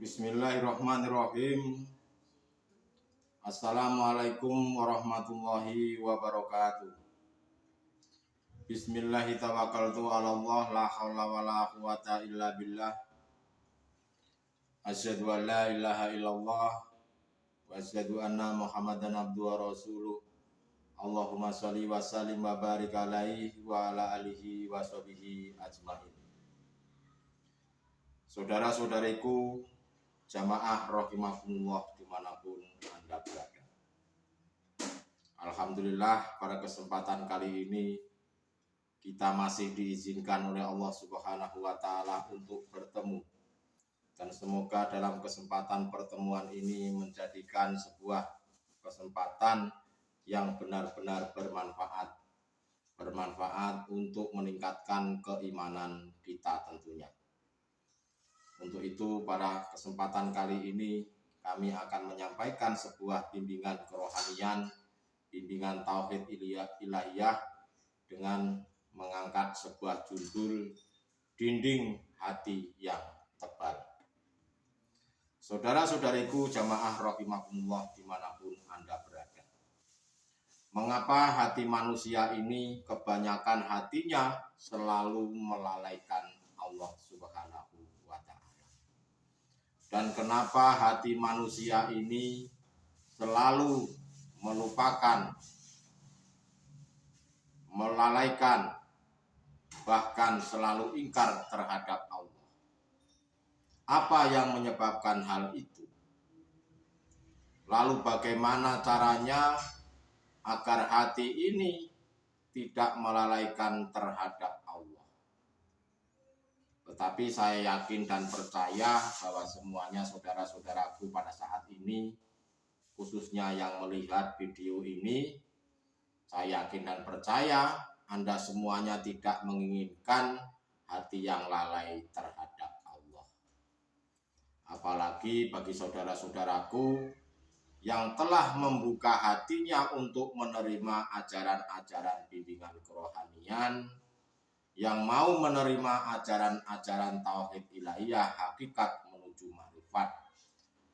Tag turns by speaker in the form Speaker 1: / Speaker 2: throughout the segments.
Speaker 1: Bismillahirrahmanirrahim. Assalamualaikum warahmatullahi wabarakatuh. Bismillahi tawakkaltu ala Allah la haula wala quwata illa billah. Asyhadu an la ilaha illallah wa asyhadu anna Muhammadan abduhu wa rasuluh. Allahumma shalli wa sallim wa barik alaihi wa ala alihi wa sahbihi ajmain. Saudara-saudariku jamaah rahimakumullah dimanapun Anda berada. Alhamdulillah pada kesempatan kali ini kita masih diizinkan oleh Allah Subhanahu wa Ta'ala untuk bertemu, dan semoga dalam kesempatan pertemuan ini menjadikan sebuah kesempatan yang benar-benar bermanfaat untuk meningkatkan keimanan kita tentunya. Untuk itu pada kesempatan kali ini kami akan menyampaikan sebuah bimbingan kerohanian, bimbingan tauhid ilahiyah dengan mengangkat sebuah judul dinding hati yang tebal. Saudara-saudariku jamaah rahimakumullah dimanapun Anda berada. Mengapa hati manusia ini kebanyakan hatinya selalu melalaikan Allah Subhanahu wa Ta'ala? Dan kenapa hati manusia ini selalu melupakan, melalaikan, bahkan selalu ingkar terhadap Allah? Apa yang menyebabkan hal itu? Lalu bagaimana caranya agar hati ini tidak melalaikan terhadap Allah? Tetapi saya yakin dan percaya bahwa semuanya saudara-saudaraku pada saat ini, khususnya yang melihat video ini, saya yakin dan percaya Anda semuanya tidak menginginkan hati yang lalai terhadap Allah. Apalagi bagi saudara-saudaraku yang telah membuka hatinya untuk menerima ajaran-ajaran bimbingan kerohanian, yang mau menerima ajaran-ajaran tauhid ilahiyah, hakikat menuju ma'rifat,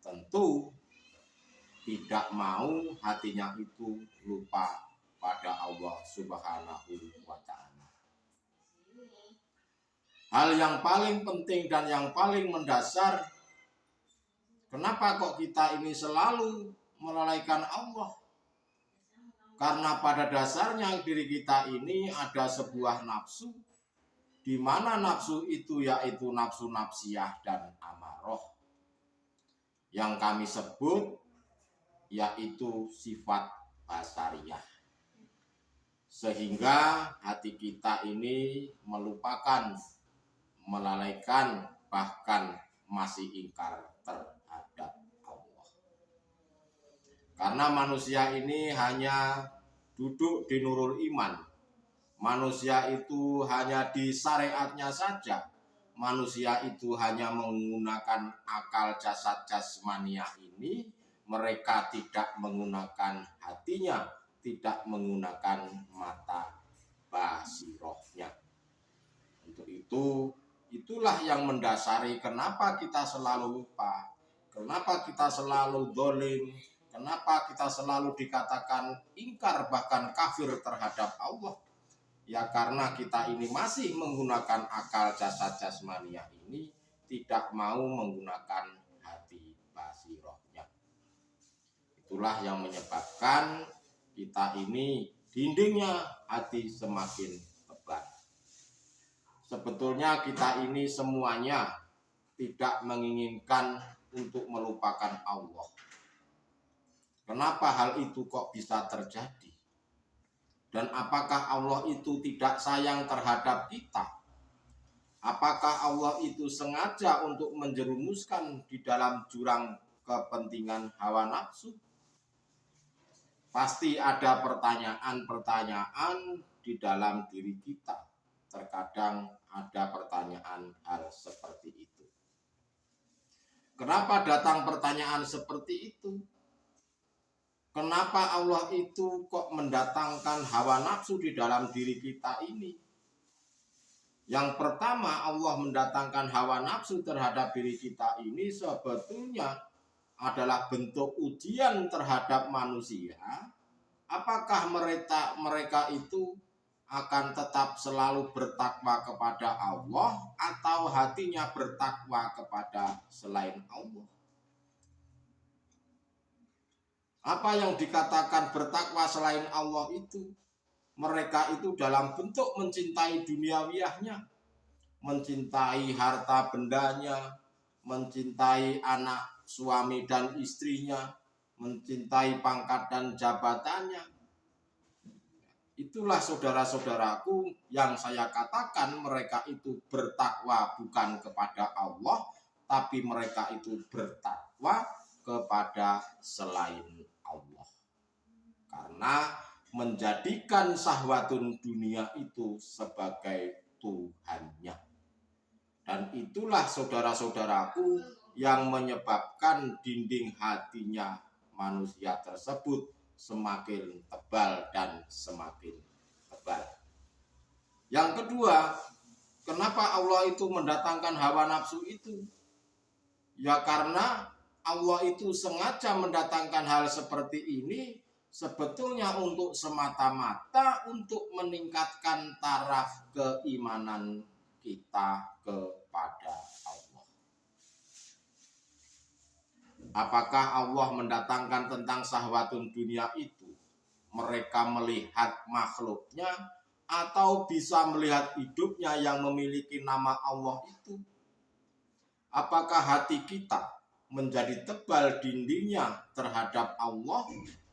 Speaker 1: tentu tidak mau hatinya itu lupa pada Allah Subhanahu wa Ta'ala. Hal yang paling penting dan yang paling mendasar, kenapa kok kita ini selalu melalaikan Allah? Karena pada dasarnya diri kita ini ada sebuah nafsu, di mana nafsu itu yaitu nafsu nafsiyah dan amarah, yang kami sebut yaitu sifat basariyah. Sehingga hati kita ini melupakan, melalaikan, bahkan masih ingkar terhadap Allah. Karena manusia ini hanya duduk di nurul iman. Manusia itu hanya di syariatnya saja. Manusia itu hanya menggunakan akal jasad jasmania ini. Mereka tidak menggunakan hatinya, tidak menggunakan mata basirohnya. Untuk itu, itulah yang mendasari kenapa kita selalu lupa, kenapa kita selalu dolim, kenapa kita selalu dikatakan ingkar bahkan kafir terhadap Allah. Ya karena kita ini masih menggunakan akal jasad jasmania ini, tidak mau menggunakan hati basirohnya. Itulah yang menyebabkan kita ini dindingnya hati semakin tebal. Sebetulnya kita ini semuanya tidak menginginkan untuk melupakan Allah. Kenapa hal itu kok bisa terjadi? Dan apakah Allah itu tidak sayang terhadap kita? Apakah Allah itu sengaja untuk menjerumuskan di dalam jurang kepentingan hawa nafsu? Pasti ada pertanyaan-pertanyaan di dalam diri kita. Terkadang ada pertanyaan hal seperti itu. Kenapa datang pertanyaan seperti itu? Kenapa Allah itu kok mendatangkan hawa nafsu di dalam diri kita ini? Yang pertama, Allah mendatangkan hawa nafsu terhadap diri kita ini sebetulnya adalah bentuk ujian terhadap manusia. Apakah mereka itu akan tetap selalu bertakwa kepada Allah atau hatinya bertakwa kepada selain Allah? Apa yang dikatakan bertakwa selain Allah itu? Mereka itu dalam bentuk mencintai duniawiyahnya, mencintai harta bendanya, mencintai anak suami dan istrinya, mencintai pangkat dan jabatannya. Itulah saudara-saudaraku yang saya katakan mereka itu bertakwa bukan kepada Allah, tapi mereka itu bertakwa kepada selain Allah. Karena menjadikan syahwatun dunia itu sebagai Tuhannya. Dan itulah saudara-saudaraku yang menyebabkan dinding hatinya manusia tersebut semakin tebal dan semakin tebal. Yang kedua, kenapa Allah itu mendatangkan hawa nafsu itu? Ya karena Allah itu sengaja mendatangkan hal seperti ini sebetulnya untuk semata-mata untuk meningkatkan taraf keimanan kita kepada Allah. Apakah Allah mendatangkan tentang syahwatun dunia itu? Mereka melihat makhluknya atau bisa melihat hidupnya yang memiliki nama Allah itu? Apakah hati kita menjadi tebal dindingnya terhadap Allah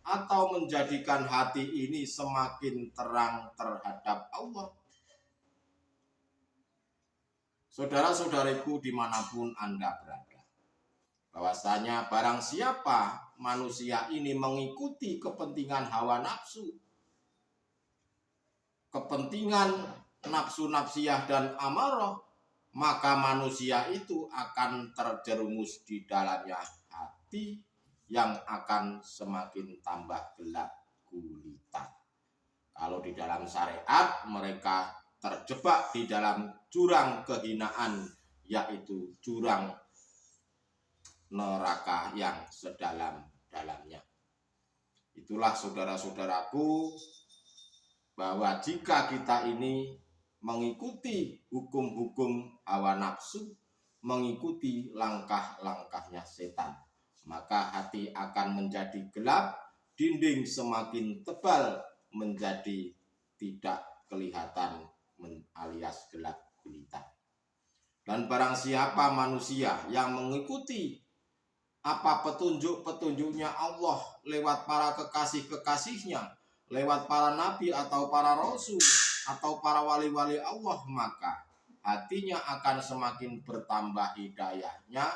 Speaker 1: atau menjadikan hati ini semakin terang terhadap Allah? Saudara-saudariku dimanapun Anda berada, bahwasanya barang siapa manusia ini mengikuti kepentingan hawa nafsu, kepentingan nafsu-nafsiyah dan amarah, maka manusia itu akan terjerumus di dalamnya hati yang akan semakin tambah gelap gulita. Kalau di dalam syariat mereka terjebak di dalam jurang kehinaan, yaitu jurang neraka yang sedalam-dalamnya. Itulah saudara-saudaraku, bahwa jika kita ini mengikuti hukum-hukum hawa nafsu, mengikuti langkah-langkahnya setan, maka hati akan menjadi gelap, dinding semakin tebal menjadi tidak kelihatan alias gelap gulita. Dan barang siapa manusia yang mengikuti apa petunjuk-petunjuknya Allah lewat para kekasih-kekasihnya, lewat para nabi atau para rasul atau para wali-wali Allah, maka hatinya akan semakin bertambah hidayahnya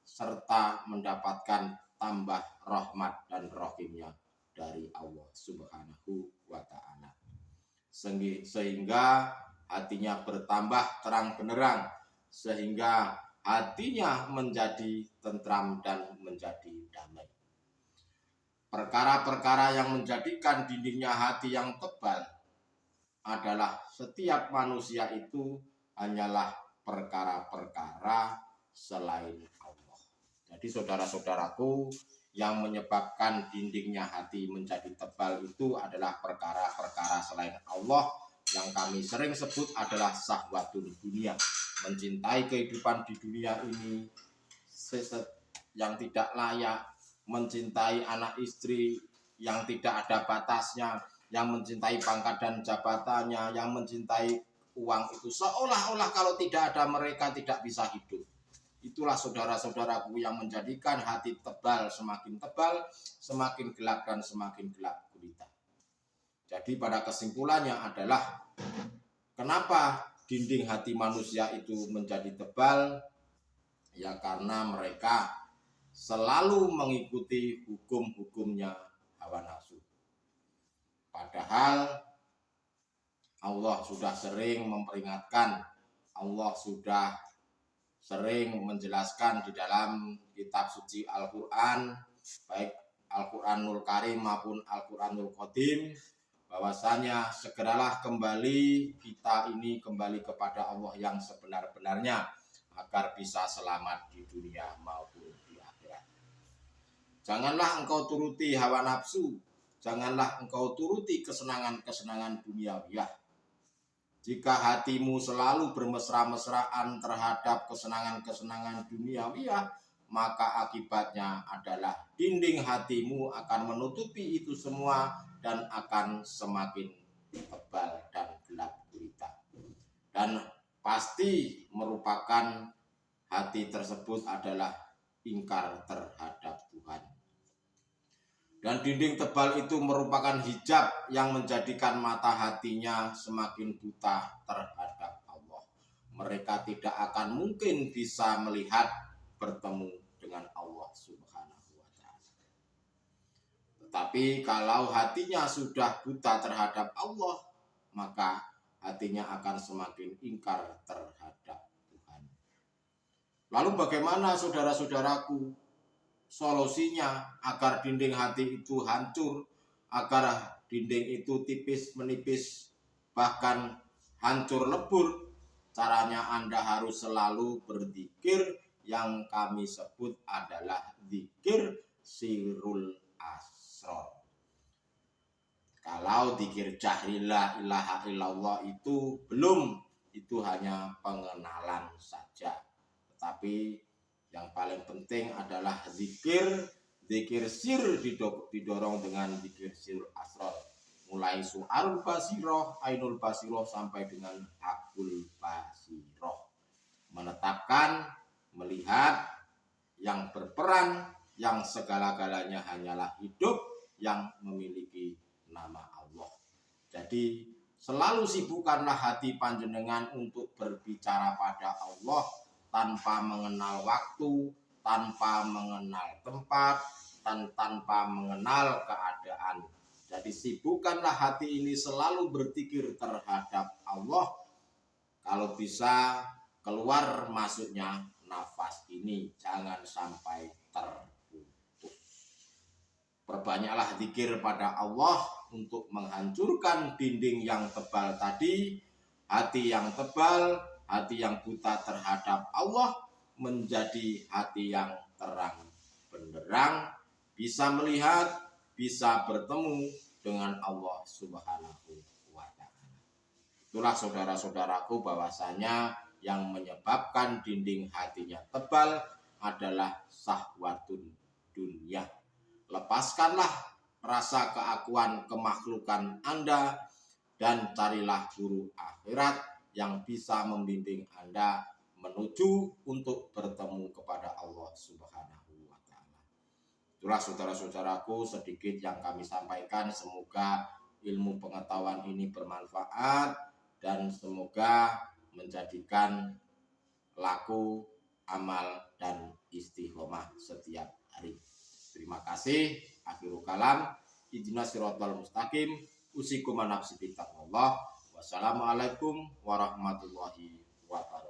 Speaker 1: serta mendapatkan tambah rahmat dan rahimnya dari Allah Subhanahu wa ta'ala. Sehingga hatinya bertambah terang benderang, sehingga hatinya menjadi tentram dan menjadi damai. Perkara-perkara yang menjadikan dindingnya hati yang tebal adalah setiap manusia itu hanyalah perkara-perkara selain Allah. Jadi saudara-saudaraku, yang menyebabkan dindingnya hati menjadi tebal itu adalah perkara-perkara selain Allah, yang kami sering sebut adalah syahwatun dunia, mencintai kehidupan di dunia ini yang tidak layak, mencintai anak istri yang tidak ada batasnya, yang mencintai pangkat dan jabatannya, yang mencintai uang itu seolah-olah kalau tidak ada mereka tidak bisa hidup. Itulah saudara-saudaraku yang menjadikan hati tebal, semakin gelap dan semakin gelap gulita. Jadi pada kesimpulannya adalah kenapa dinding hati manusia itu menjadi tebal? Ya karena mereka selalu mengikuti hukum-hukumnya hawa nafsu. Padahal Allah sudah sering memperingatkan, Allah sudah sering menjelaskan di dalam kitab suci Al-Quran, baik Al-Quranul Karim maupun Al-Quranul Qadim, bahwasanya segeralah kembali kita ini kembali kepada Allah yang sebenar-benarnya agar bisa selamat di dunia maupun di akhirat. Janganlah engkau turuti hawa nafsu, janganlah engkau turuti kesenangan-kesenangan duniawiah. Jika hatimu selalu bermesra-mesraan terhadap kesenangan-kesenangan duniawiah, maka akibatnya adalah dinding hatimu akan menutupi itu semua dan akan semakin tebal dan gelap gulita. Dan pasti merupakan hati tersebut adalah ingkar terhadap Tuhan. Dan dinding tebal itu merupakan hijab yang menjadikan mata hatinya semakin buta terhadap Allah. Mereka tidak akan mungkin bisa melihat bertemu dengan Allah Subhanahu wa Ta'ala. Tetapi kalau hatinya sudah buta terhadap Allah, maka hatinya akan semakin ingkar terhadap Tuhan. Lalu bagaimana saudara-saudaraku solusinya agar dinding hati itu hancur, agar dinding itu tipis menipis, bahkan hancur lebur? Caranya Anda harus selalu berzikir yang kami sebut adalah zikir sirrul asrar. Kalau zikir jahri la ilaha illallah itu belum, itu hanya pengenalan saja. Tetapi yang paling penting adalah zikir sir didorong dengan zikir sirrul asrar. Mulai su'arul basiroh, ainul basiroh sampai dengan hakul basiroh. Menetapkan, melihat yang berperan, yang segala-galanya hanyalah hidup yang memiliki nama Allah. Jadi selalu sibukkanlah hati panjenengan untuk berbicara pada Allah tanpa mengenal waktu, tanpa mengenal tempat, dan tanpa mengenal keadaan. Jadi sibukkanlah hati ini selalu berzikir terhadap Allah. Kalau bisa keluar masuknya nafas ini jangan sampai terputus. Perbanyaklah zikir pada Allah untuk menghancurkan dinding yang tebal tadi. Hati yang tebal, hati yang buta terhadap Allah menjadi hati yang terang benderang, bisa melihat, bisa bertemu dengan Allah Subhanahu wa Ta'ala. Itulah saudara-saudaraku bahwasanya yang menyebabkan dinding hatinya tebal adalah syahwatun dunia. Lepaskanlah rasa keakuan kemakhlukan Anda dan carilah guru akhirat yang bisa membimbing Anda menuju untuk bertemu kepada Allah Subhanahu wa Ta'ala. Itulah saudara-saudaraku sedikit yang kami sampaikan. Semoga ilmu pengetahuan ini bermanfaat dan semoga menjadikan laku, amal, dan istiqomah setiap hari. Terima kasih. Akhirul kalam. Ihdinas siratal mustaqim. Usikum nafsi bittaqwallah. Wassalamualaikum warahmatullahi wabarakatuh.